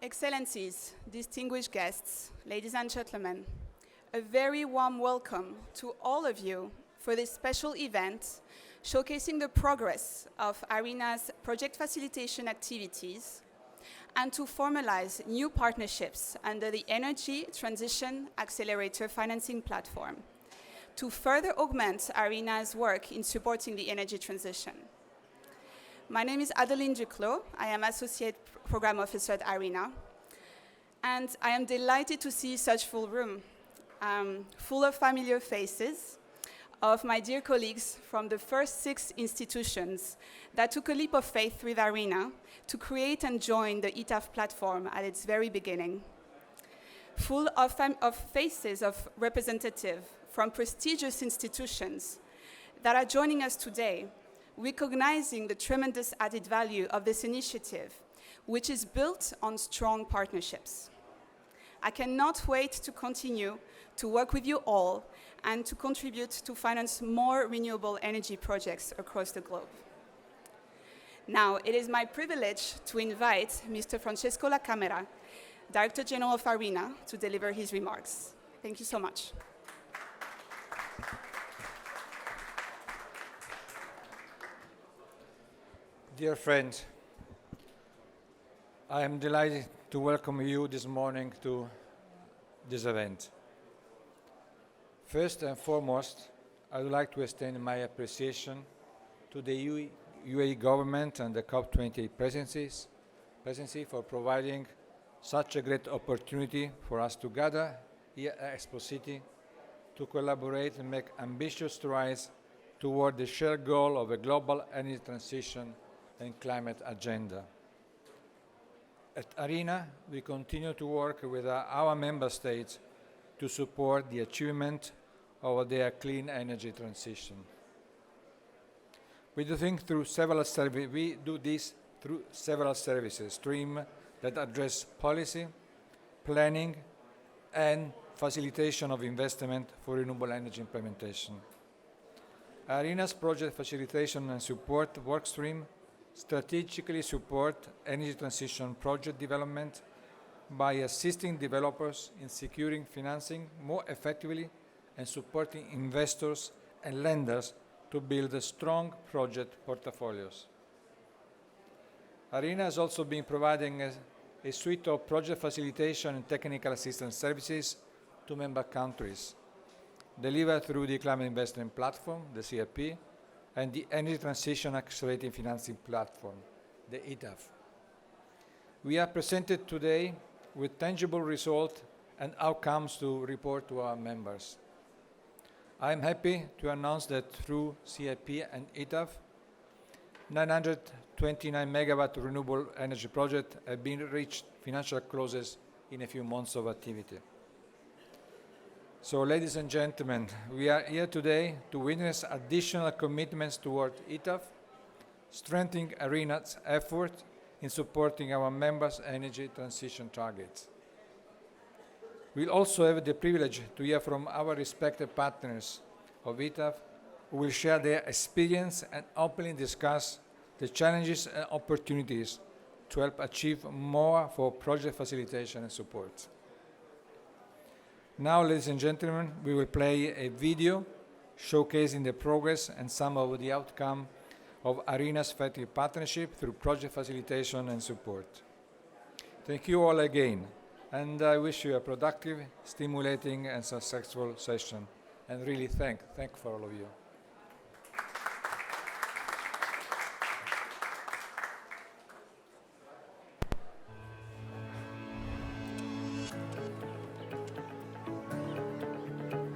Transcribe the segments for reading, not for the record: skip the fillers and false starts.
Excellencies, distinguished guests, ladies and gentlemen, a very warm welcome to all of you for this special event showcasing the progress of IRENA's project facilitation activities and to formalize new partnerships under the Energy Transition Accelerator Financing platform to further augment IRENA's work in supporting the energy transition. My name is Adeline Duclos. I am Associate Program Officer at IRENA, and I am delighted to see such full room, full of familiar faces of my dear colleagues from the first 6 institutions that took a leap of faith with IRENA to create and join the ETAF platform at its very beginning. Full of faces of representatives from prestigious institutions that are joining us today, recognizing the tremendous added value of this initiative, which is built on strong partnerships. I cannot wait to continue to work with you all and to contribute to finance more renewable energy projects across the globe. Now, it is my privilege to invite Mr. Franchesco La Camera, Director General of IRENA, to deliver his remarks. Thank you so much. Dear friends, I am delighted to welcome you this morning to this event. First and foremost, I would like to extend my appreciation to the UAE government and the COP28 presidency for providing such a great opportunity for us to gather here at Expo City to collaborate and make ambitious strides toward the shared goal of a global energy transition and climate agenda. At IRENA, we continue to work with our member states to support the achievement of their clean energy transition. We do this through several services streams that address policy, planning, and facilitation of investment for renewable energy implementation. IRENA's project facilitation and support workstream strategically support energy transition project development by assisting developers in securing financing more effectively and supporting investors and lenders to build strong project portfolios. IRENA has also been providing a suite of project facilitation and technical assistance services to member countries, delivered through the Climate Investment Platform, the CIP, and the Energy Transition Accelerator Financing Platform, the ETAF. We are presented today with tangible results and outcomes to report to our members. I am happy to announce that through CIP and ETAF, 929 megawatt renewable energy projects have been reached financial closes in a few months of activity. So, ladies and gentlemen, we are here today to witness additional commitments toward ETAF, strengthening IRENA's effort in supporting our members' energy transition targets. We'll also have the privilege to hear from our respected partners of ETAF, who will share their experience and openly discuss the challenges and opportunities to help achieve more for project facilitation and support. Now, ladies and gentlemen, we will play a video showcasing the progress and some of the outcome of IRENA's effective partnership through project facilitation and support. Thank you all again, and I wish you a productive, stimulating, and successful session. And really thank for all of you.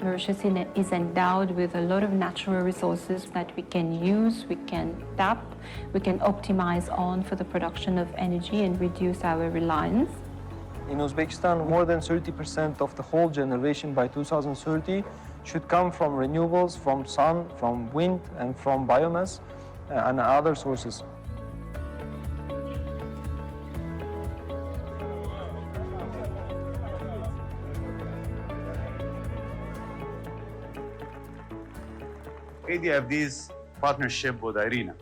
Mauritius is endowed with a lot of natural resources that we can use, we can tap, we can optimize on for the production of energy and reduce our reliance. In Uzbekistan, more than 30% of the whole generation by 2030 should come from renewables, from sun, from wind, and from biomass and other sources. ADFD's partnership with IRENA,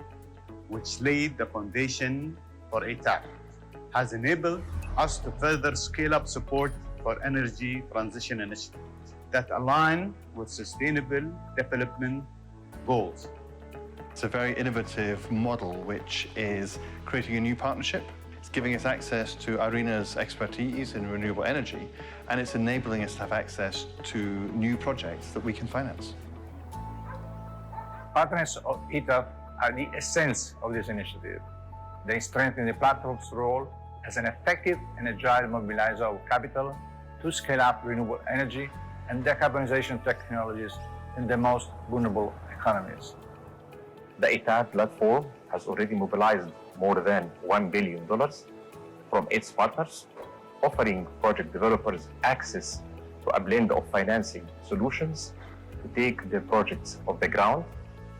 which laid the foundation for ETAF, has enabled us to further scale up support for energy transition initiatives that align with sustainable development goals. It's a very innovative model which is creating a new partnership. It's giving us access to IRENA's expertise in renewable energy, and it's enabling us to have access to new projects that we can finance. Partners of ETAF are the essence of this initiative. They strengthen the platform's role as an effective and agile mobilizer of capital to scale up renewable energy and decarbonization technologies in the most vulnerable economies. The ETAF platform has already mobilized more than $1 billion from its partners, offering project developers access to a blend of financing solutions to take their projects off the ground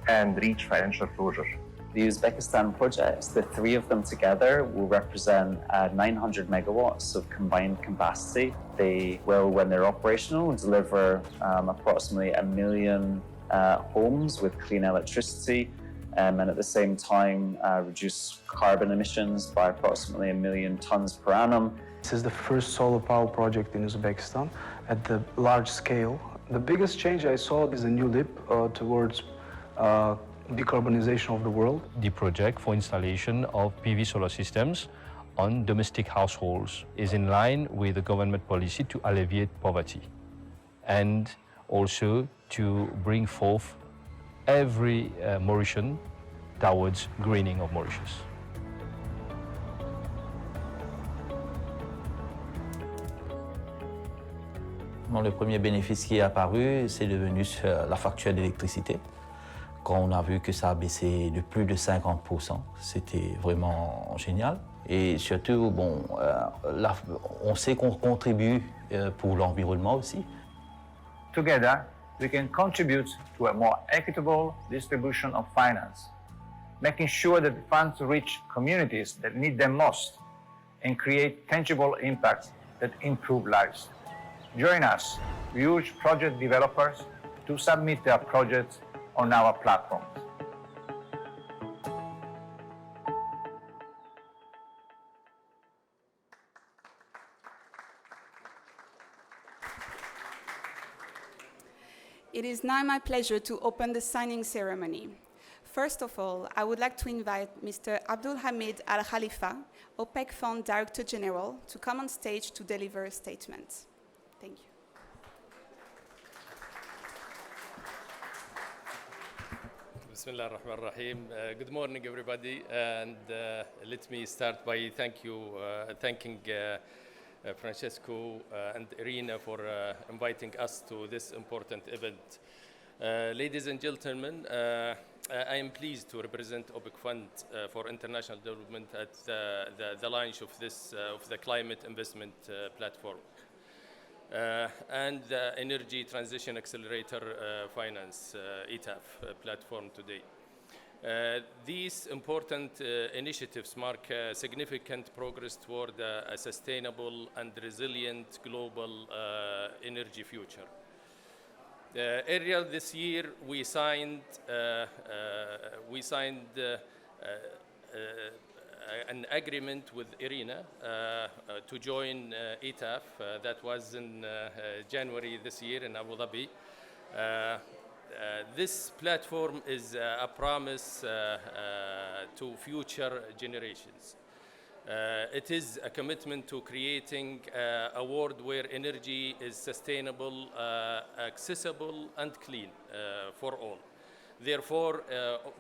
and reach financial closure. The Uzbekistan projects, the three of them together, will represent 900 megawatts of combined capacity. They will, when they're operational, deliver approximately 1 million homes with clean electricity, and at the same time reduce carbon emissions by approximately 1 million tons per annum. This is the first solar power project in Uzbekistan at the large scale. The biggest change I saw is a new leap towards decarbonization of the world. The project for installation of PV solar systems on domestic households is in line with the government policy to alleviate poverty and also to bring forth every Mauritian towards greening of Mauritius. Le premier bénéfice qui est apparu, c'est devenu la facture d'électricité. Quand on a vu que ça a baissé de plus de 50%, c'était vraiment génial. Et surtout, bon, on sait qu'on contribue pour l'environnement aussi. Together, we can contribute to a more equitable distribution of finance, making sure that the funds reach communities that need them most and create tangible impacts that improve lives. Join us, huge project developers, to submit their projects on our platform. It is now my pleasure to open the signing ceremony. First of all, I would like to invite Mr. Abdul Hamid Al Khalifa, OPEC Fund Director General, to come on stage to deliver a statement. Thank you. Bismillah ar-Rahman ar-Rahim. Good morning, everybody, and let me start by thanking Franchesco and IRENA for inviting us to this important event. Ladies and gentlemen, I am pleased to represent OPEC Fund for International Development at the launch of the Climate Investment Platform and the Energy Transition Accelerator Finance ETAF platform today. These important initiatives mark significant progress toward a sustainable and resilient global energy future. Earlier this year, we signed an agreement with IRENA to join ETAF. That was in January this year in Abu Dhabi. This platform is a promise to future generations. It is a commitment to creating a world where energy is sustainable, accessible, and clean for all. Therefore,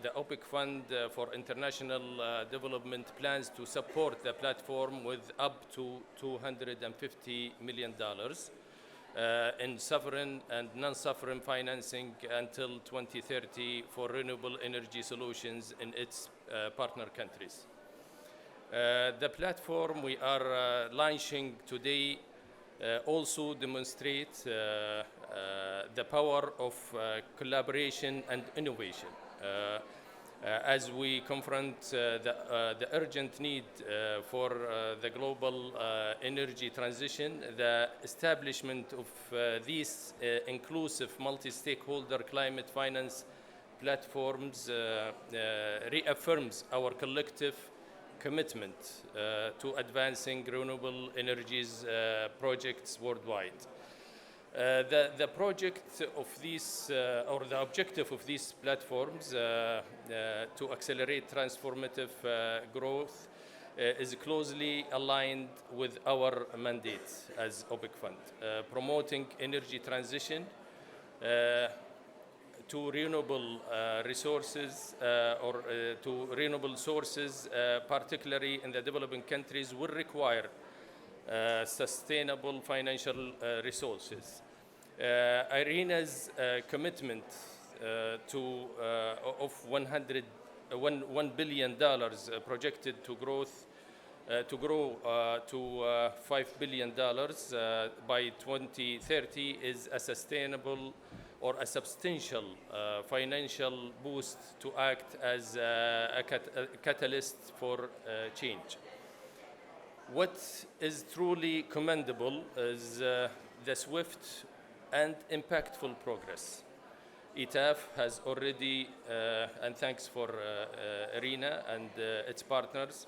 the OPEC Fund for International Development plans to support the platform with up to $250 million in sovereign and non-sovereign financing until 2030 for renewable energy solutions in its partner countries. The platform we are launching today also demonstrates the power of collaboration and innovation as we confront the urgent need for the global energy transition. The establishment of these inclusive multi-stakeholder climate finance platforms reaffirms our collective commitment to advancing renewable energies projects worldwide. The project of these, or the objective of these platforms to accelerate transformative growth is closely aligned with our mandate as OPEC Fund, promoting energy transition to renewable resources to renewable sources, particularly in the developing countries, will require sustainable financial resources. IRENA's commitment of $1 billion projected to grow to $5 billion by 2030 is a sustainable or a substantial financial boost to act as a catalyst for change. What is truly commendable is the swift and impactful progress. ETAF has already, and thanks for IRENA and its partners,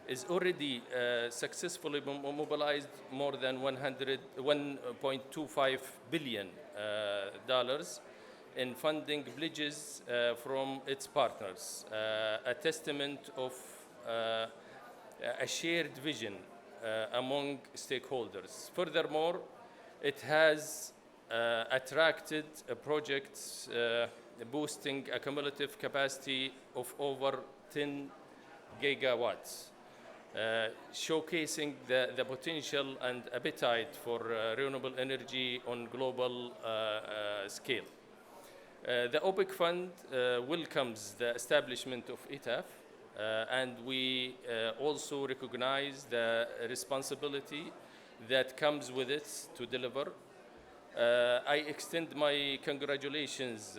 is already successfully mobilized more than $1.25 billion in funding pledges from its partners, a testament of a shared vision among stakeholders. Furthermore, it has attracted projects boosting a cumulative capacity of over 10 gigawatts, showcasing the potential and appetite for renewable energy on global scale. The OPEC Fund welcomes the establishment of ETAF, and we also recognize the responsibility that comes with it to deliver. I extend my congratulations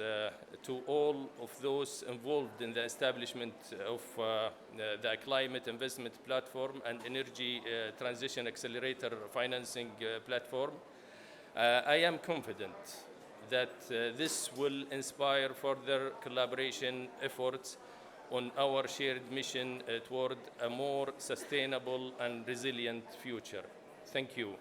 to all of those involved in the establishment of the Climate Investment Platform and Energy Transition Accelerator Financing Platform. I am confident that this will inspire further collaboration efforts on our shared mission toward a more sustainable and resilient future. Thank you.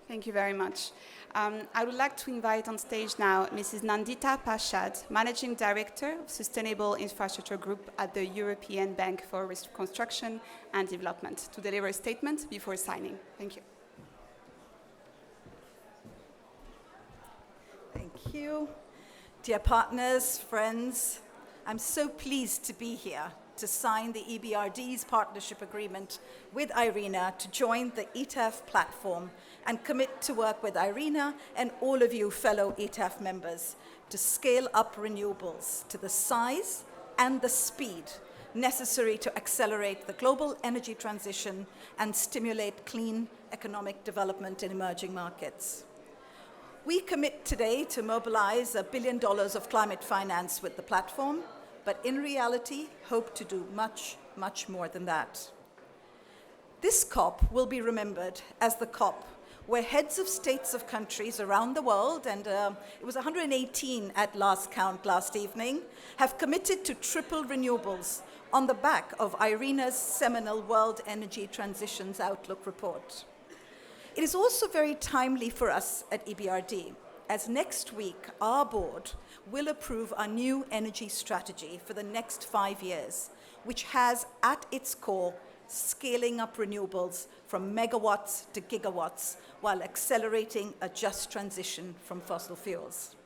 Thank you very much. I would like to invite on stage now Mrs. Nandita Pashad, Managing Director of Sustainable Infrastructure Group at the European Bank for Reconstruction and Development, to deliver a statement before signing. Thank you. Thank you. Dear partners, friends, I'm so pleased to be here to sign the EBRD's partnership agreement with IRENA to join the ETAF platform and commit to work with IRENA and all of you fellow ETAF members to scale up renewables to the size and the speed necessary to accelerate the global energy transition and stimulate clean economic development in emerging markets. We commit today to mobilize $1 billion of climate finance with the platform, but in reality, hope to do much, much more than that. This COP will be remembered as the COP where heads of states of countries around the world, and it was 118 at last count last evening, have committed to triple renewables on the back of IRENA's seminal World Energy Transitions Outlook report. It is also very timely for us at EBRD, as next week our board will approve our new energy strategy for the next 5 years, which has at its core scaling up renewables from megawatts to gigawatts while accelerating a just transition from fossil fuels.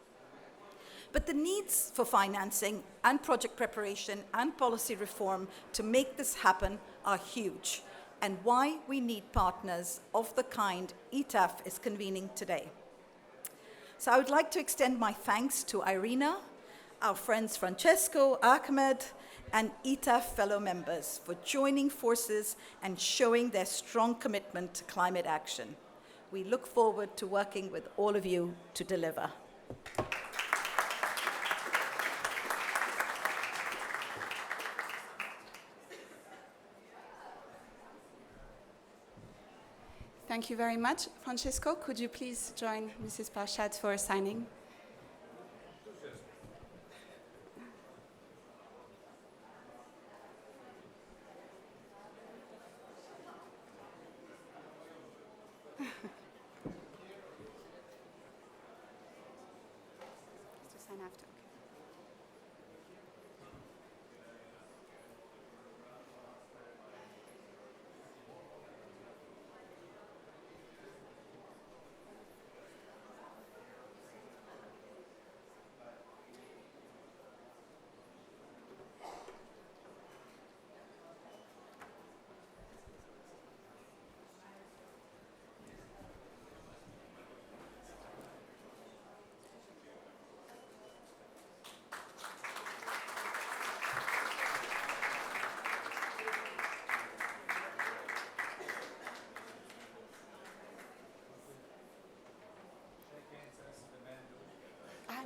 But the needs for financing and project preparation and policy reform to make this happen are huge, and why we need partners of the kind ETAF is convening today. So I would like to extend my thanks to IRENA, our friends Franchesco, Ahmed, and ETAF fellow members for joining forces and showing their strong commitment to climate action. We look forward to working with all of you to deliver. Thank you very much. Franchesco, could you please join Mrs. Parshad for signing? To sign after.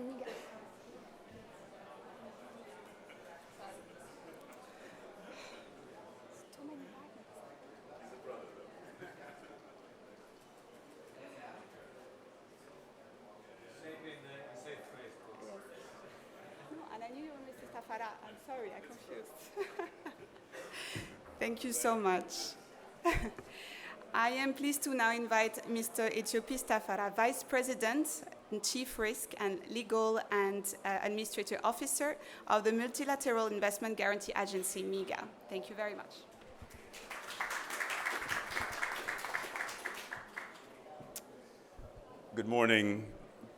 MIGA. Too many partners. No, and I knew you were Mr. Tafara. I'm sorry, I confused. Thank you so much. I am pleased to now invite Mr. Ethiopis Tafara, Vice President, Chief Risk and Legal and Administrative Officer of the Multilateral Investment Guarantee Agency, MIGA. Thank you very much. Good morning,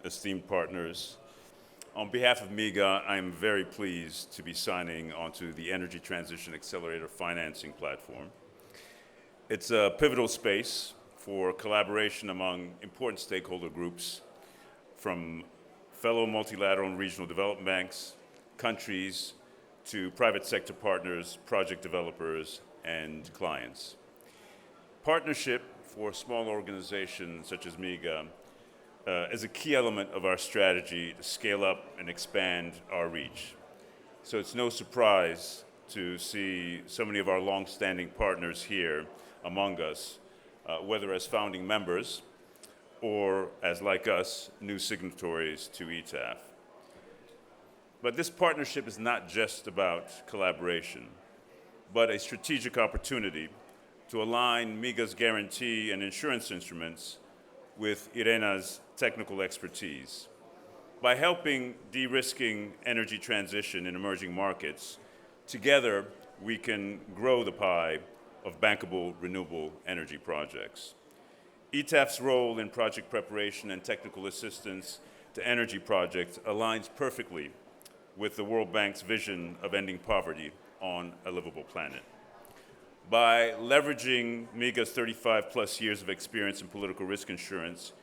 esteemed partners. On behalf of MIGA, I am very pleased to be signing onto the Energy Transition Accelerator Financing platform. It's a pivotal space for collaboration among important stakeholder groups, from fellow multilateral and regional development banks, countries, to private sector partners, project developers, and clients. Partnership for small organizations such as MIGA is a key element of our strategy to scale up and expand our reach. So it's no surprise to see so many of our long-standing partners here among us, whether as founding members or as, like us, new signatories to ETAF. But this partnership is not just about collaboration, but a strategic opportunity to align MIGA's guarantee and insurance instruments with IRENA's technical expertise. By helping de-risking energy transition in emerging markets, together we can grow the pie of bankable renewable energy projects. ETAF's role in project preparation and technical assistance to energy projects aligns perfectly with the World Bank's vision of ending poverty on a livable planet. By leveraging MIGA's 35+ years of experience in political risk insurance,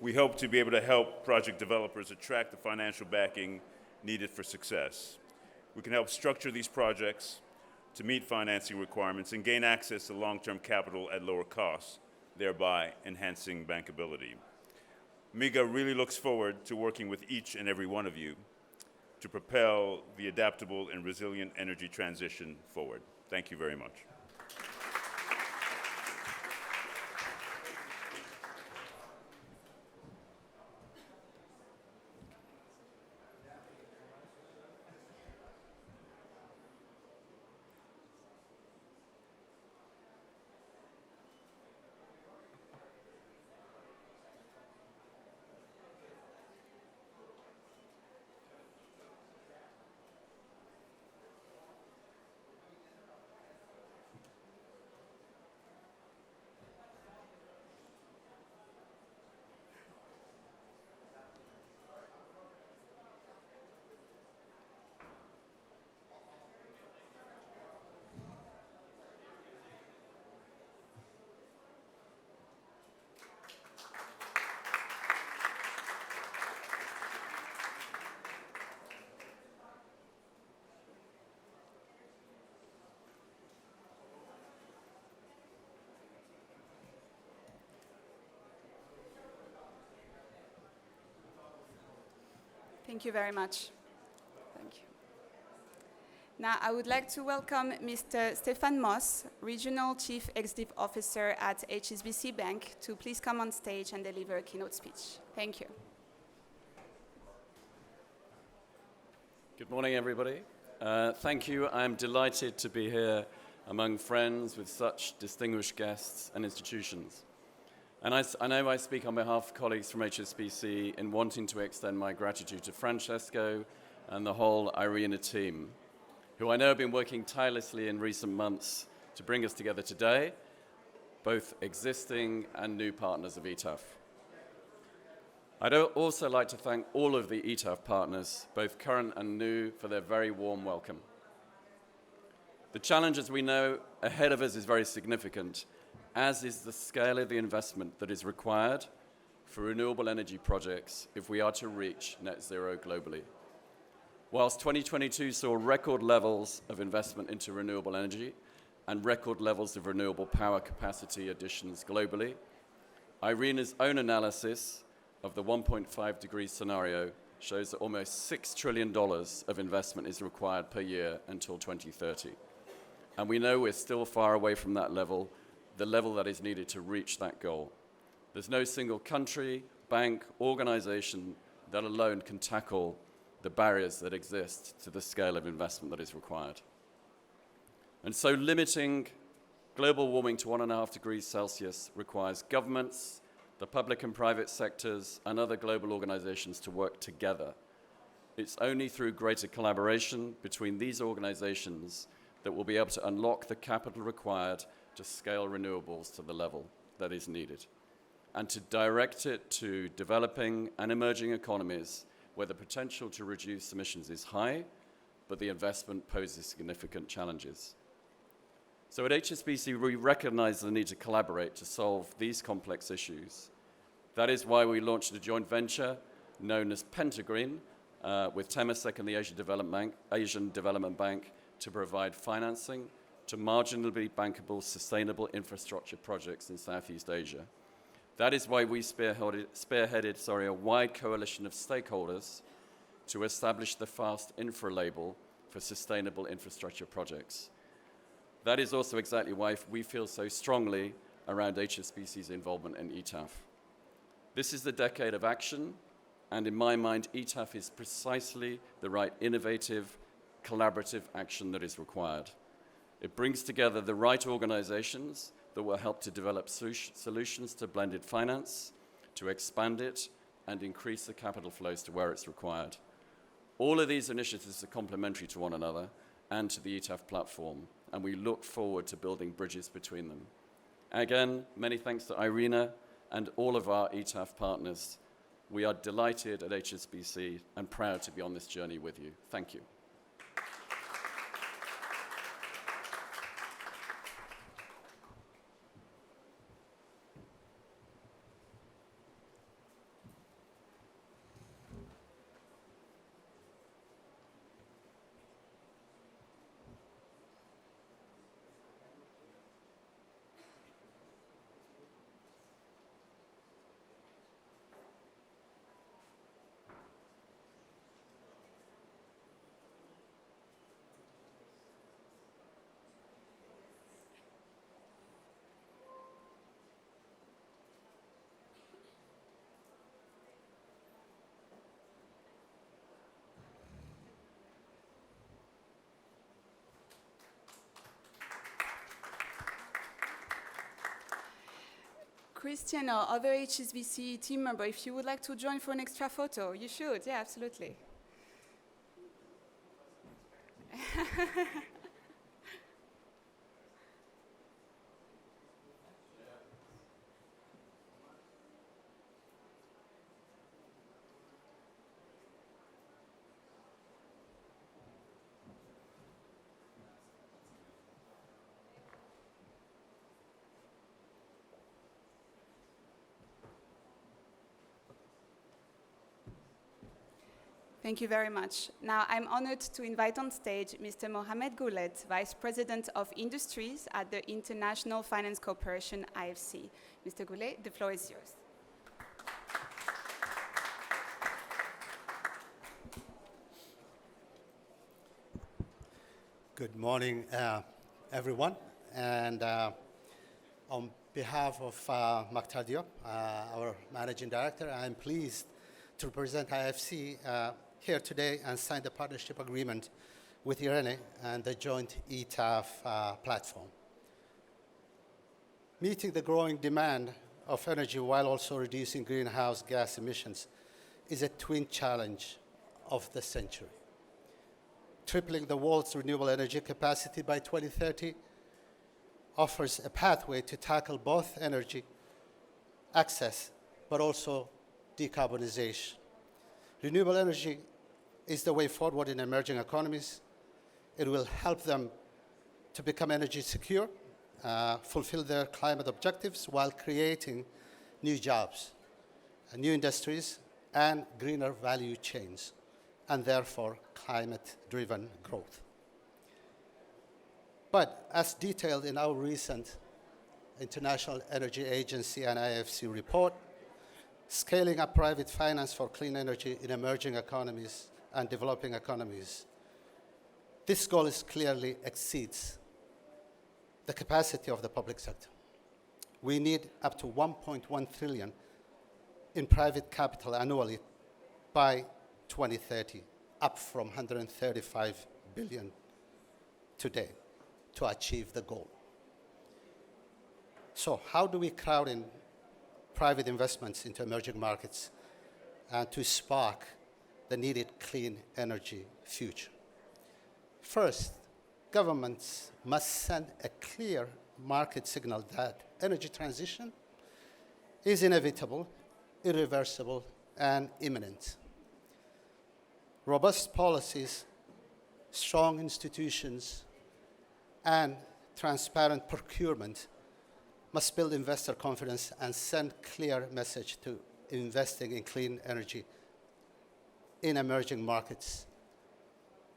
we hope to be able to help project developers attract the financial backing needed for success. We can help structure these projects to meet financing requirements and gain access to long-term capital at lower costs, thereby enhancing bankability. MIGA really looks forward to working with each and every one of you to propel the adaptable and resilient energy transition forward. Thank you very much. Thank you very much. Thank you. Now, I would like to welcome Mr. Stefan Moss, Regional Chief Executive Officer at HSBC Bank, to please come on stage and deliver a keynote speech. Thank you. Good morning, everybody. Thank you. I'm delighted to be here among friends with such distinguished guests and institutions. And I know I speak on behalf of colleagues from HSBC in wanting to extend my gratitude to Franchesco and the whole IRENA team, who I know have been working tirelessly in recent months to bring us together today, both existing and new partners of ETAF. I'd also like to thank all of the ETAF partners, both current and new, for their very warm welcome. The challenge, as we know, ahead of us is very significant, as is the scale of the investment that is required for renewable energy projects if we are to reach net zero globally. Whilst 2022 saw record levels of investment into renewable energy and record levels of renewable power capacity additions globally, IRENA's own analysis of the 1.5 degree scenario shows that almost $6 trillion of investment is required per year until 2030. And we know we're still far away from that level, the level that is needed to reach that goal. There's no single country, bank, organization that alone can tackle the barriers that exist to the scale of investment that is required. And so limiting global warming to 1.5 degrees Celsius requires governments, the public and private sectors, and other global organizations to work together. It's only through greater collaboration between these organizations that we'll be able to unlock the capital required to scale renewables to the level that is needed, and to direct it to developing and emerging economies where the potential to reduce emissions is high, but the investment poses significant challenges. So at HSBC, we recognize the need to collaborate to solve these complex issues. That is why we launched a joint venture known as Pentagreen with Temasek and the Asian Development Bank to provide financing to marginally bankable sustainable infrastructure projects in Southeast Asia. That is why we spearheaded a wide coalition of stakeholders to establish the FAST Infra label for sustainable infrastructure projects. That is also exactly why we feel so strongly around HSBC's involvement in ETAF. This is the decade of action, and in my mind, ETAF is precisely the right innovative, collaborative action that is required. It brings together the right organizations that will help to develop solutions to blended finance, to expand it, and increase the capital flows to where it's required. All of these initiatives are complementary to one another and to the ETAF platform, and we look forward to building bridges between them. Again, many thanks to IRENA and all of our ETAF partners. We are delighted at HSBC and proud to be on this journey with you. Thank you. Christian or other HSBC team member, if you would like to join for an extra photo, you should. Yeah, absolutely. Thank you very much. Now, I'm honored to invite on stage Mr. Mohamed Goulet, Vice President of Industries at the International Finance Corporation, IFC. Mr. Goulet, the floor is yours. Good morning, everyone. And on behalf of Maktar Diop, our Managing Director, I'm pleased to represent IFC here today and sign the partnership agreement with IRENA and the joint ETAF platform. Meeting the growing demand of energy while also reducing greenhouse gas emissions is a twin challenge of the century. Tripling the world's renewable energy capacity by 2030 offers a pathway to tackle both energy access, but also decarbonization. Renewable energy is the way forward in emerging economies. It will help them to become energy secure, fulfill their climate objectives while creating new jobs, new industries, and greener value chains, and therefore climate-driven growth. But as detailed in our recent International Energy Agency and IFC report, scaling up private finance for clean energy in emerging economies and developing economies, this goal clearly exceeds the capacity of the public sector. We need up to 1.1 trillion in private capital annually by 2030, up from 135 billion today to achieve the goal. So how do we crowd in private investments into emerging markets and to spark the needed clean energy future? First, governments must send a clear market signal that energy transition is inevitable, irreversible, and imminent. Robust policies, strong institutions, and transparent procurement must build investor confidence and send clear message to investing in clean energy in emerging markets.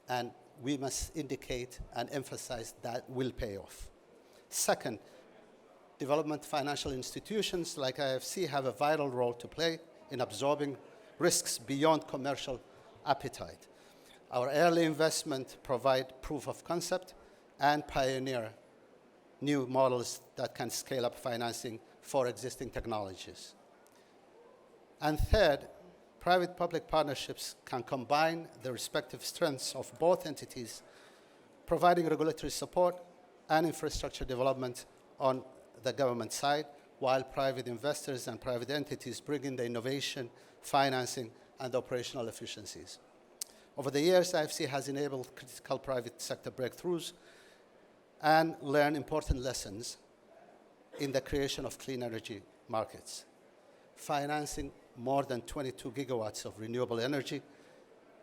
And we must indicate and emphasize that will pay off. Second, development financial institutions like IFC have a vital role to play in absorbing risks beyond commercial appetite. Our early investment provide proof of concept and pioneer new models that can scale up financing for existing technologies. And third, private-public partnerships can combine the respective strengths of both entities, providing regulatory support and infrastructure development on the government side, while private investors and private entities bring in the innovation, financing, and operational efficiencies. Over the years, IFC has enabled critical private sector breakthroughs and learned important lessons in the creation of clean energy markets, financing more than 22 gigawatts of renewable energy,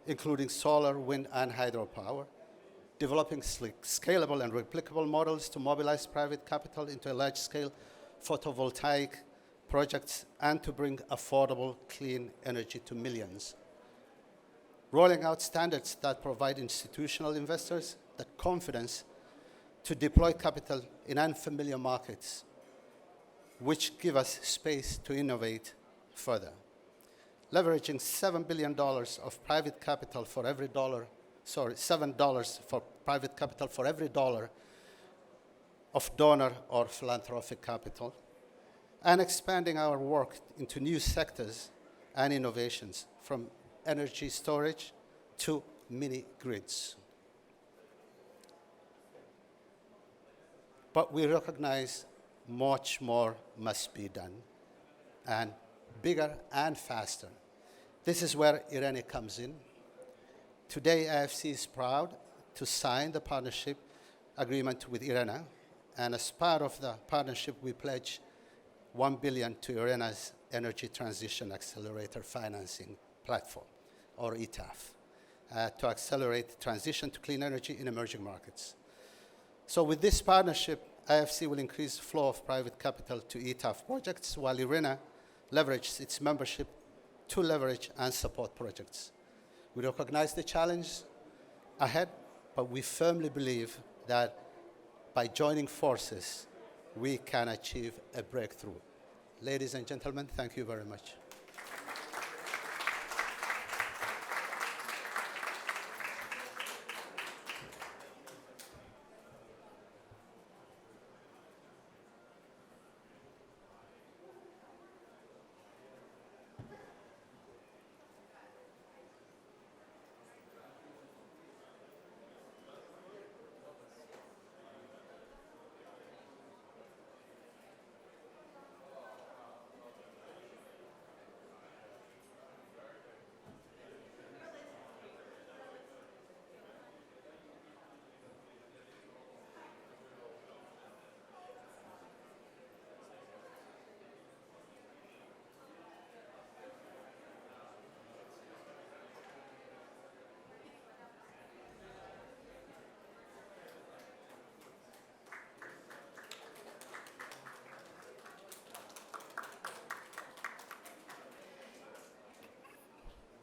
including solar, wind, and hydropower, developing scalable and replicable models to mobilize private capital into large-scale photovoltaic projects and to bring affordable clean energy to millions. Rolling out standards that provide institutional investors the confidence to deploy capital in unfamiliar markets, which give us space to innovate further. Leveraging $7 billion of private capital for every dollar, $7 for private capital for every dollar of donor or philanthropic capital, and expanding our work into new sectors and innovations from energy storage to mini grids. But we recognize much more must be done, and bigger and faster. This is where IRENA comes in. Today, IFC is proud to sign the partnership agreement with IRENA, and as part of the partnership, we pledge $1 billion to IRENA's Energy Transition Accelerator Financing platform, or ETAF, to accelerate transition to clean energy in emerging markets. So with this partnership, IFC will increase the flow of private capital to ETAF projects, while IRENA leverages its membership to leverage and support projects. We recognize the challenge ahead, but we firmly believe that by joining forces, we can achieve a breakthrough. Ladies and gentlemen, thank you very much.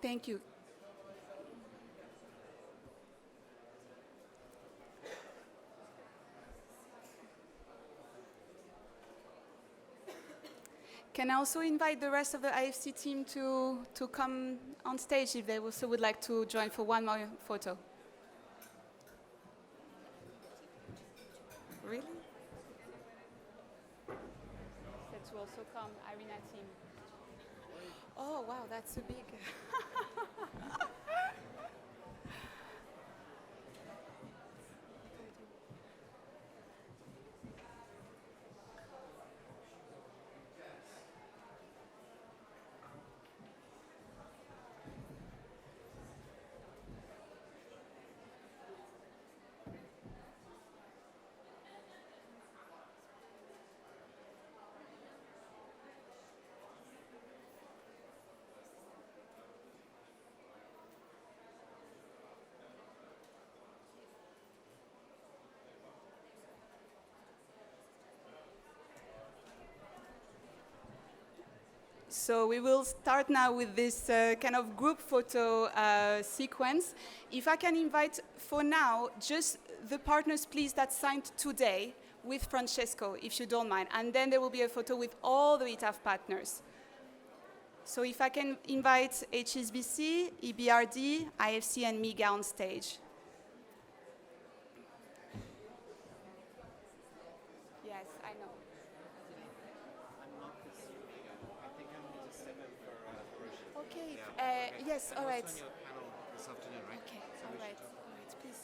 Thank you. Can I also invite the rest of the IFC team to come on stage if they also would like to join for one more photo? Really? Said to also come, IRENA team. Oh, wow, that's a big... So we will start now with this kind of group photo sequence. If I can invite, for now, just the partners, please, that signed today with Franchesco, if you don't mind. And then there will be a photo with all the ETAF partners. So if I can invite HSBC, EBRD, IFC, and MIGA on stage. Yes, I know. Okay, yes, all right. It's on your panel this afternoon, right? Okay, all right, please.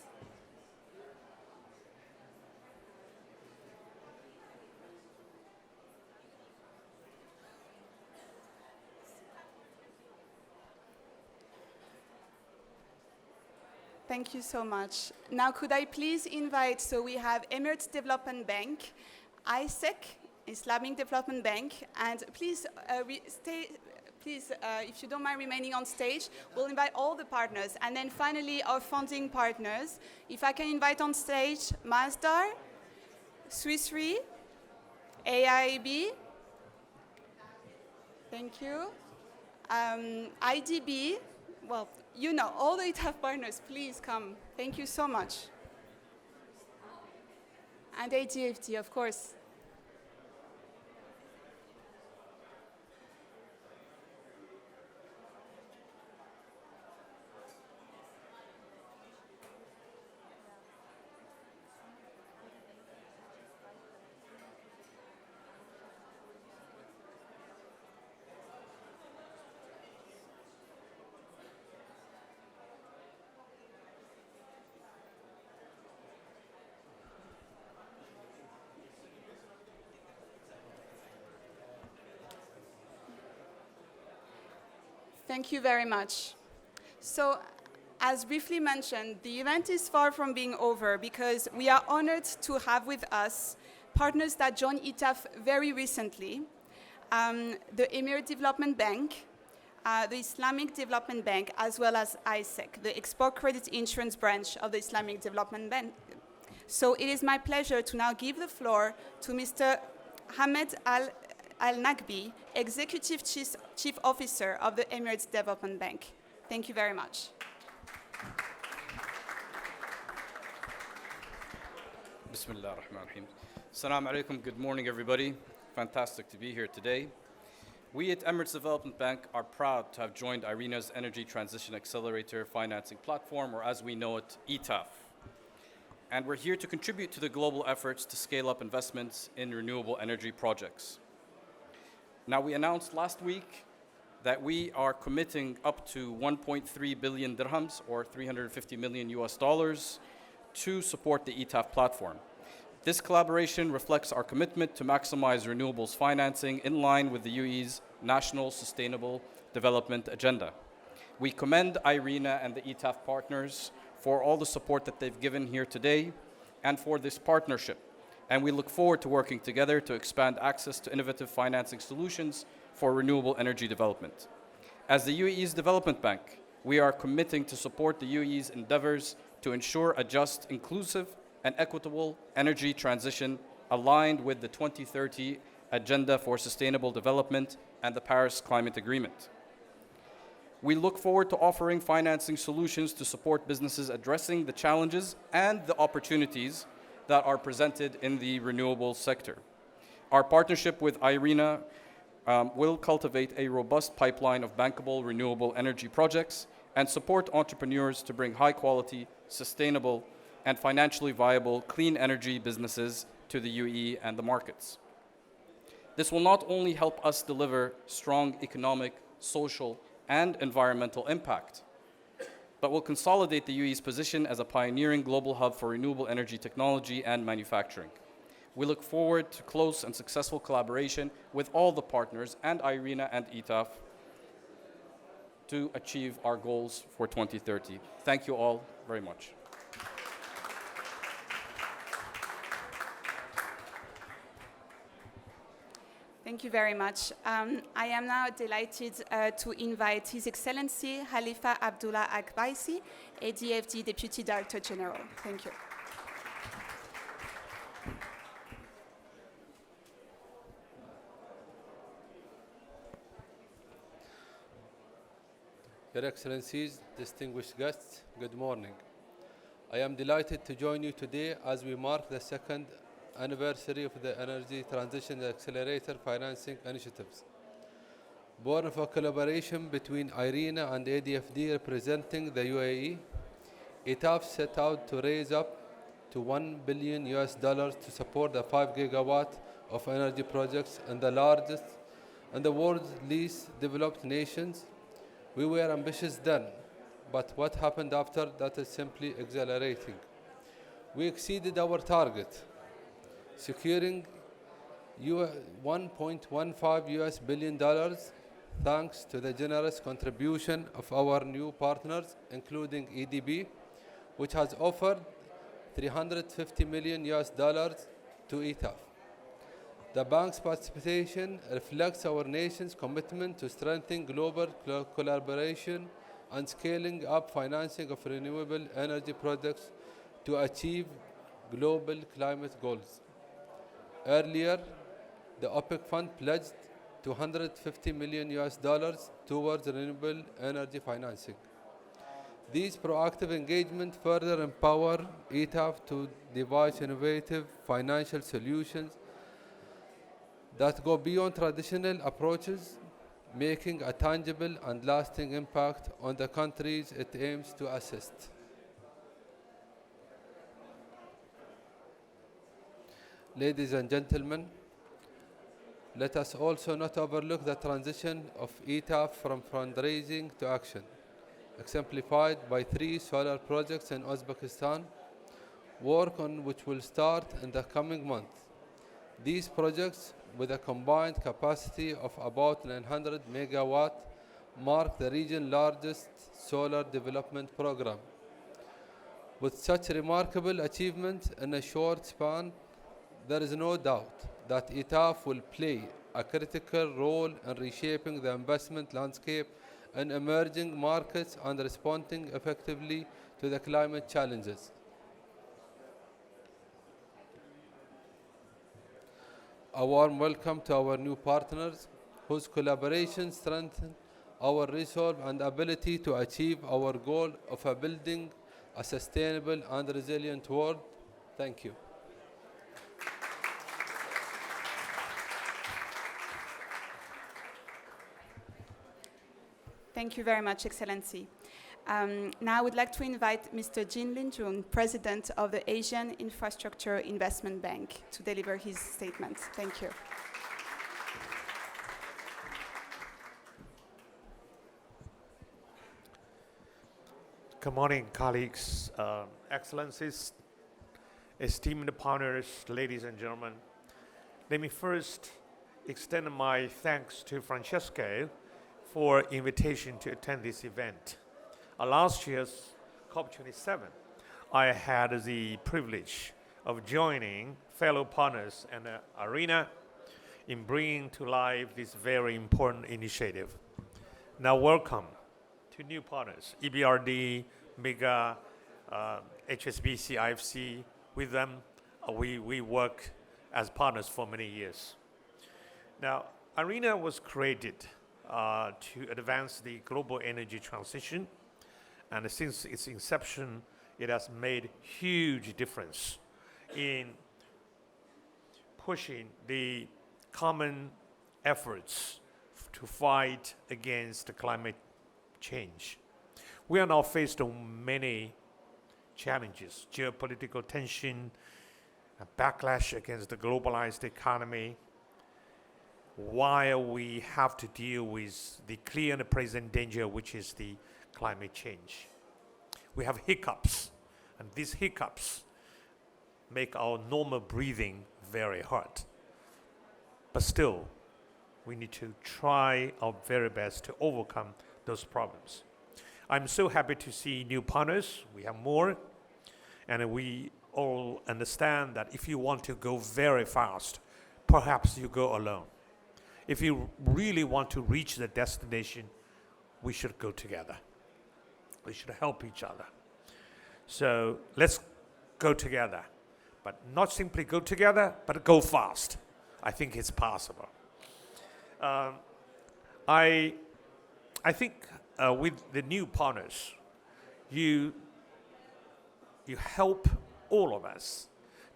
Thank you so much. Now, could I please invite, so we have Emir Development Bank, ISEC, Islamic Development Bank, and please stay. Please, if you don't mind remaining on stage, we'll invite all the partners. And then finally, our funding partners. If I can invite on stage Mazars, Swiss Re, AIB, thank you, IDB, well, you know, all the ETAF partners, please come. Thank you so much. And ADFD, of course. Thank you very much. So, as briefly mentioned, the event is far from being over because we are honored to have with us partners that joined ETAF very recently, the Emir Development Bank, the Islamic Development Bank, as well as ISEC, the Export Credit Insurance branch of the Islamic Development Bank. So it is my pleasure to now give the floor to Mr. Hamed Al-Naqbi, Executive Chief Officer of the Emirates Development Bank. Thank you very much. Bismillah ar-Rahman ar-Rahim. Assalamu alaikum, good morning everybody. Fantastic to be here today. We at Emirates Development Bank are proud to have joined IRENA's Energy Transition Accelerator Financing Platform, or as we know it, ETAF. And we're here to contribute to the global efforts to scale up investments in renewable energy projects. Now, we announced last week that we are committing up to 1.3 billion dirhams, or $350 million US, to support the ETAF platform. This collaboration reflects our commitment to maximize renewables financing in line with the UAE's National Sustainable Development Agenda. We commend IRENA and the ETAF partners for all the support that they've given here today and for this partnership. And we look forward to working together to expand access to innovative financing solutions for renewable energy development. As the UAE's development bank, we are committing to support the UAE's endeavors to ensure a just, inclusive, and equitable energy transition aligned with the 2030 Agenda for Sustainable Development and the Paris Climate Agreement. We look forward to offering financing solutions to support businesses addressing the challenges and the opportunities that are presented in the renewable sector. Our partnership with IRENA will cultivate a robust pipeline of bankable renewable energy projects and support entrepreneurs to bring high-quality, sustainable, and financially viable clean energy businesses to the UAE and the markets. This will not only help us deliver strong economic, social, and environmental impact, but will consolidate the UAE's position as a pioneering global hub for renewable energy technology and manufacturing. We look forward to close and successful collaboration with all the partners and IRENA and ETAF to achieve our goals for 2030. Thank you all very much. Thank you very much. I am now delighted to invite His Excellency Khalifa Abdullah Akbaisi, ADFD Deputy Director General. Thank you. Your Excellencies, distinguished guests, good morning. I am delighted to join you today as we mark the second anniversary of the Energy Transition Accelerator Financing Initiatives. Born of a collaboration between IRENA and ADFD representing the UAE, ETAF set out to raise up to $1 billion to support the 5 gigawatt of energy projects in the largest and the world's least developed nations. We were ambitious then, but what happened after that is simply exhilarating. We exceeded our target, securing $1.15 billion thanks to the generous contribution of our new partners, including EDB, which has offered $350 million to ETAF. The bank's participation reflects our nation's commitment to strengthening global collaboration and scaling up financing of renewable energy projects to achieve global climate goals. Earlier, the OPEC Fund pledged $250 million towards renewable energy financing. These proactive engagements further empower ETAF to devise innovative financial solutions that go beyond traditional approaches, making a tangible and lasting impact on the countries it aims to assist. Ladies and gentlemen, let us also not overlook the transition of ETAF from fundraising to action, exemplified by 3 solar projects in Uzbekistan, work on which will start in the coming month. These projects, with a combined capacity of about 900 megawatt, mark the region's largest solar development program. With such remarkable achievements in a short span, there is no doubt that ETAF will play a critical role in reshaping the investment landscape in emerging markets and responding effectively to the climate challenges. A warm welcome to our new partners, whose collaboration strengthens our resolve and ability to achieve our goal of building a sustainable and resilient world. Thank you. Thank you very much, Excellency. Now I would like to invite Mr. Jin Lin-jun, President of the Asian Infrastructure Investment Bank, to deliver his statement. Thank you. Good morning, colleagues, Excellencies, esteemed partners, ladies and gentlemen. Let me first extend my thanks to Franchesco for invitation to attend this event. Last year's COP27, I had the privilege of joining fellow partners and IRENA in bringing to life this very important initiative. Now welcome to new partners, EBRD, MIGA, HSBC, IFC. With them, we work as partners for many years. Now, IRENA was created to advance the global energy transition. And since its inception, it has made huge difference in pushing the common efforts to fight against climate change. We are now faced with many challenges: geopolitical tension, a backlash against the globalized economy, while we have to deal with the clear and present danger, which is the climate change. We have hiccups, and these hiccups make our normal breathing very hard. But still, we need to try our very best to overcome those problems. I'm so happy to see new partners. We have more, and we all understand that if you want to go very fast, perhaps you go alone. If you really want to reach the destination, we should go together. We should help each other. So let's go together, but not simply go together, but go fast. I think it's possible. I think with the new partners, you help all of us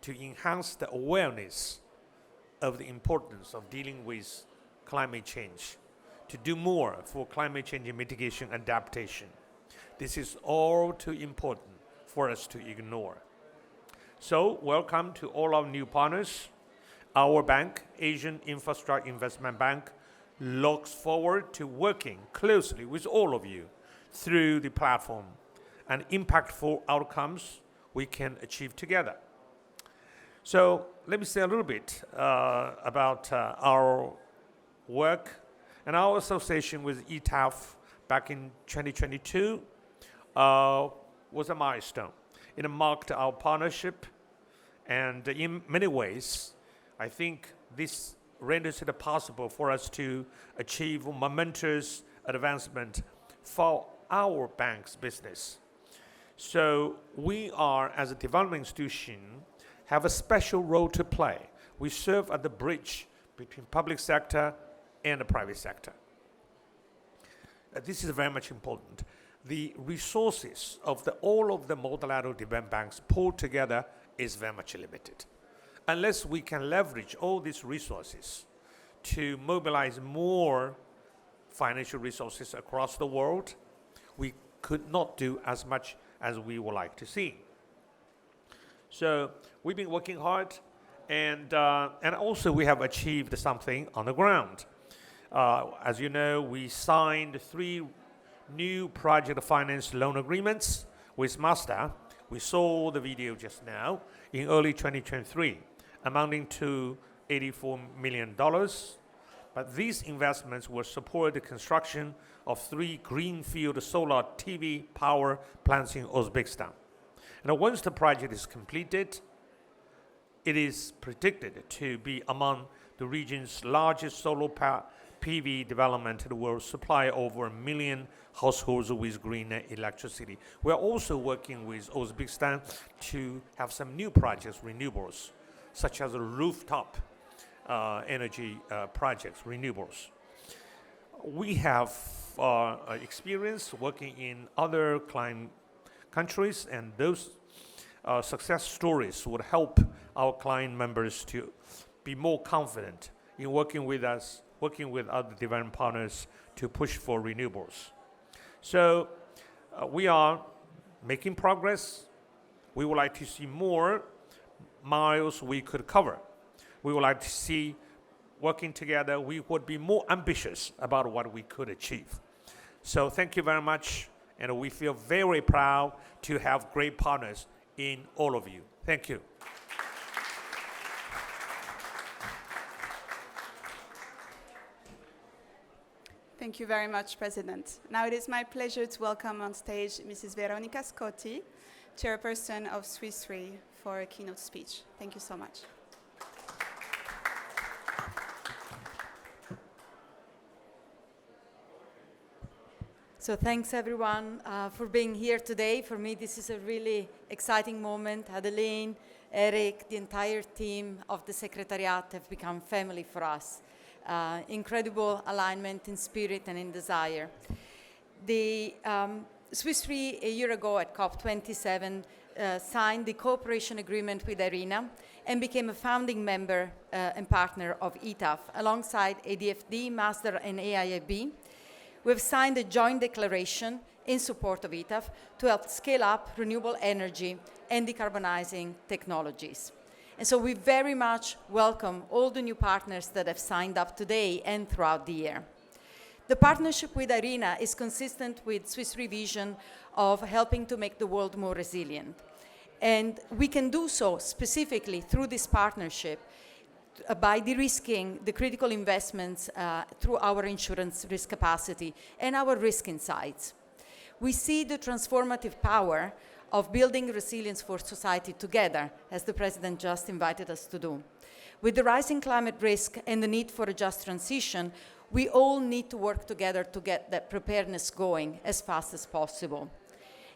to enhance the awareness of the importance of dealing with climate change, to do more for climate change mitigation and adaptation. This is all too important for us to ignore. So, welcome to all our new partners. Our bank, Asian Infrastructure Investment Bank, looks forward to working closely with all of you through the platform and impactful outcomes we can achieve together. So let me say a little bit about our work and our association with ETAF back in 2022 was a milestone. It marked our partnership, and in many ways, I think this renders it possible for us to achieve momentous advancement for our bank's business. So we are, as a development institution, have a special role to play. We serve at the bridge between public sector and the private sector. This is very much important. The resources of all of the multilateral development banks pulled together is very much limited. Unless we can leverage all these resources to mobilize more financial resources across the world, we could not do as much as we would like to see. So we've been working hard, and also we have achieved something on the ground. As you know, we signed 3 new project finance loan agreements with Mazars. We saw the video just now in early 2023, amounting to $84 million. But these investments will support the construction of 3 greenfield solar PV power plants in Uzbekistan. And once the project is completed, it is predicted to be among the region's largest solar PV development that will supply over 1 million households with green electricity. We are also working with Uzbekistan to have some new projects, renewables, such as rooftop energy projects, renewables. We have experience working in other client countries, and those success stories would help our client members to be more confident in working with us, working with other development partners to push for renewables. So we are making progress. We would like to see more miles we could cover. We would like to see, working together, we would be more ambitious about what we could achieve. So thank you very much, and we feel very proud to have great partners in all of you. Thank you. Thank you very much, President. Now it is my pleasure to welcome on stage Mrs. Veronica Scotti, Chairperson of Swiss Re, for a keynote speech. Thank you so much. So thanks everyone for being here today. For me, this is a really exciting moment. Adeline, Eric, the entire team of the Secretariat have become family for us. incredible alignment in spirit and in desire. The Swiss Re, a year ago at COP27, signed the cooperation agreement with IRENA and became a founding member and partner of ETAF, alongside ADFD, Mazars, and AIIB. We've signed a joint declaration in support of ETAF to help scale up renewable energy and decarbonizing technologies. And so we very much welcome all the new partners that have signed up today and throughout the year. The partnership with IRENA is consistent with Swiss Re vision of helping to make the world more resilient. And we can do so specifically through this partnership by de-risking the critical investments through our insurance risk capacity and our risk insights. We see the transformative power of building resilience for society together, as the President just invited us to do. With the rising climate risk and the need for a just transition, we all need to work together to get that preparedness going as fast as possible.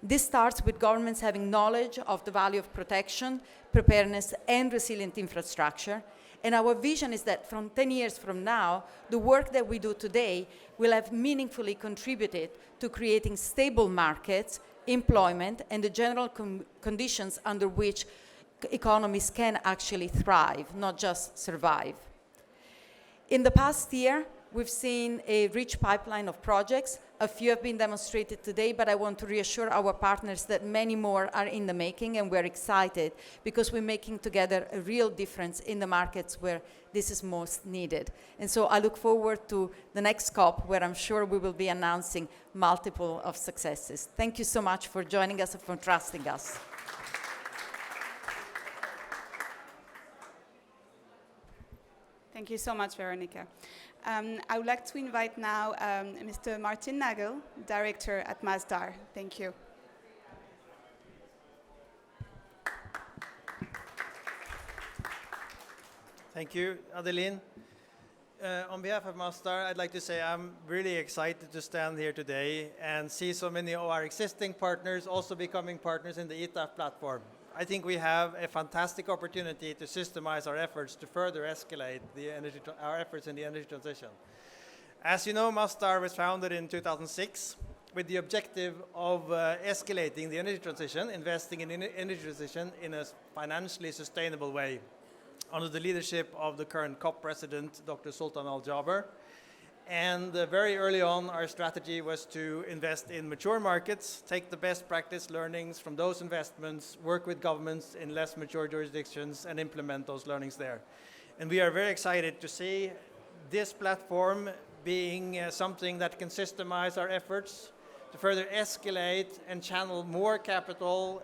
This starts with governments having knowledge of the value of protection, preparedness, and resilient infrastructure. And our vision is that from 10 years from now, the work that we do today will have meaningfully contributed to creating stable markets, employment, and the general conditions under which economies can actually thrive, not just survive. In the past year, we've seen a rich pipeline of projects. A few have been demonstrated today, but I want to reassure our partners that many more are in the making, and we're excited because we're making together a real difference in the markets where this is most needed. And so I look forward to the next COP, where I'm sure we will be announcing multiple of successes. Thank you so much for joining us and for trusting us. Thank you so much, Veronica. I would like to invite now Mr. Martin Nagel, Director at Mazars. Thank you. Thank you, Adeline. On behalf of Mazars, I'd like to say I'm really excited to stand here today and see so many of our existing partners also becoming partners in the ETAF platform. I think we have a fantastic opportunity to systemize our efforts to further escalate our efforts in the energy transition. As you know, Mazars was founded in 2006 with the objective of escalating the energy transition, investing in energy transition in a financially sustainable way, under the leadership of the current COP president, Dr. Sultan Al Jaber. And very early on, our strategy was to invest in mature markets, take the best practice learnings from those investments, work with governments in less mature jurisdictions, and implement those learnings there. And we are very excited to see this platform being something that can systemize our efforts to further escalate and channel more capital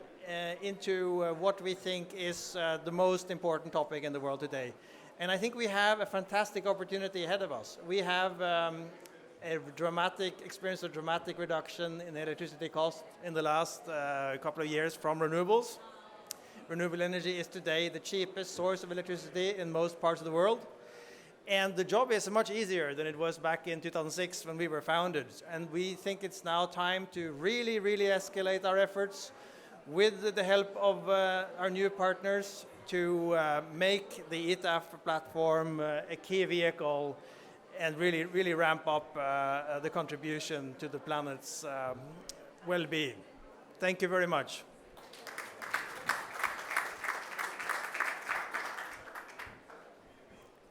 into what we think is the most important topic in the world today. And I think we have a fantastic opportunity ahead of us. We have experienced a dramatic reduction in electricity costs in the last couple of years from renewables. Renewable energy is today the cheapest source of electricity in most parts of the world. And the job is much easier than it was back in 2006 when we were founded. And we think it's now time to really, really escalate our efforts with the help of our new partners to make the ETAF platform a key vehicle and really, really ramp up the contribution to the planet's well-being. Thank you very much.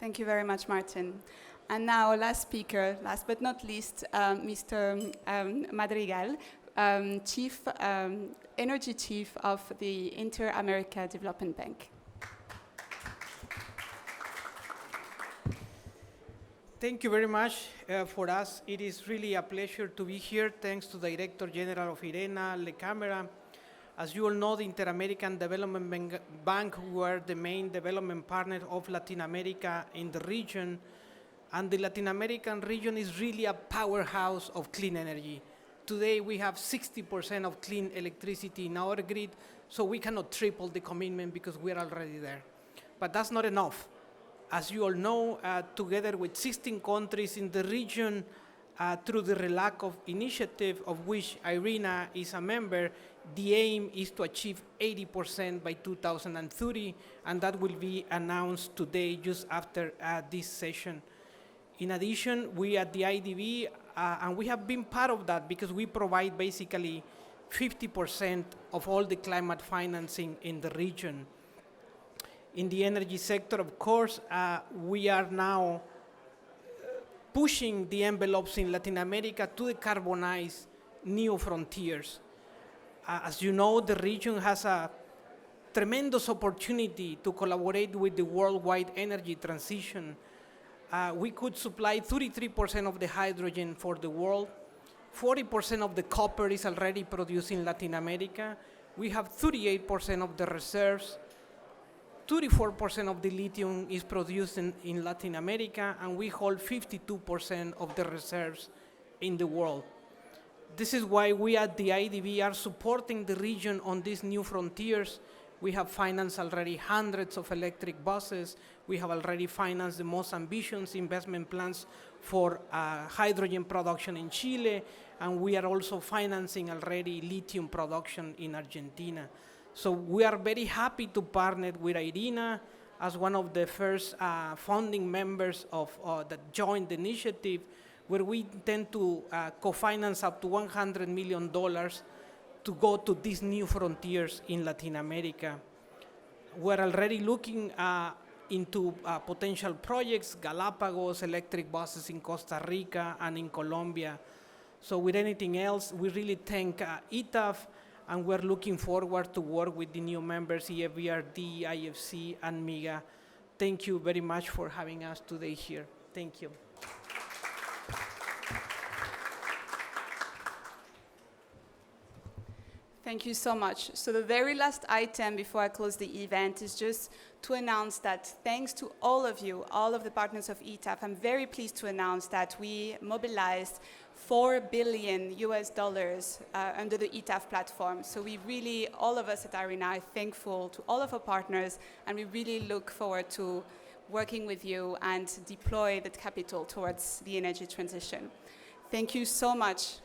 Thank you very much, Martin. And now, our last speaker, last but not least, Mr. Madrigal, Energy Chief of the Inter-America Development Bank. Thank you very much for us. It is really a pleasure to be here. Thanks to the Director General of IRENA, Le Camera. As you all know, the Inter-American Development Bank, we are the main development partner of Latin America in the region. And the Latin American region is really a powerhouse of clean energy. Today, we have 60% of clean electricity in our grid, so we cannot triple the commitment because we are already there. But that's not enough. As you all know, together with 16 countries in the region, through the RELAC initiative, of which IRENA is a member, the aim is to achieve 80% by 2030, and that will be announced today just after this session. In addition, we at the IDB, and we have been part of that because we provide basically 50% of all the climate financing in the region. In the energy sector, of course, we are now pushing the envelopes in Latin America to decarbonize new frontiers. As you know, the region has a tremendous opportunity to collaborate with the worldwide energy transition. We could supply 33% of the hydrogen for the world. 40% of the copper is already produced in Latin America. We have 38% of the reserves. 34% of the lithium is produced in Latin America, and we hold 52% of the reserves in the world. This is why we at the IDB are supporting the region on these new frontiers. We have financed already hundreds of electric buses. We have already financed the most ambitious investment plans for hydrogen production in Chile, and we are also financing already lithium production in Argentina. So we are very happy to partner with IRENA as one of the first funding members of that joint initiative, where we intend to co-finance up to $100 million to go to these new frontiers in Latin America. We're already looking into potential projects, Galapagos, electric buses in Costa Rica and in Colombia. So with anything else, we really thank ETAF, and we're looking forward to work with the new members, EBRD, IFC, and MIGA. Thank you very much for having us today here. Thank you. Thank you so much. So the very last item before I close the event is just to announce that thanks to all of you, all of the partners of ETAF, I'm very pleased to announce that we mobilized $4 billion under the ETAF platform. So we really, all of us at IRENA, are thankful to all of our partners, and we really look forward to working with you and deploy that capital towards the energy transition. Thank you so much.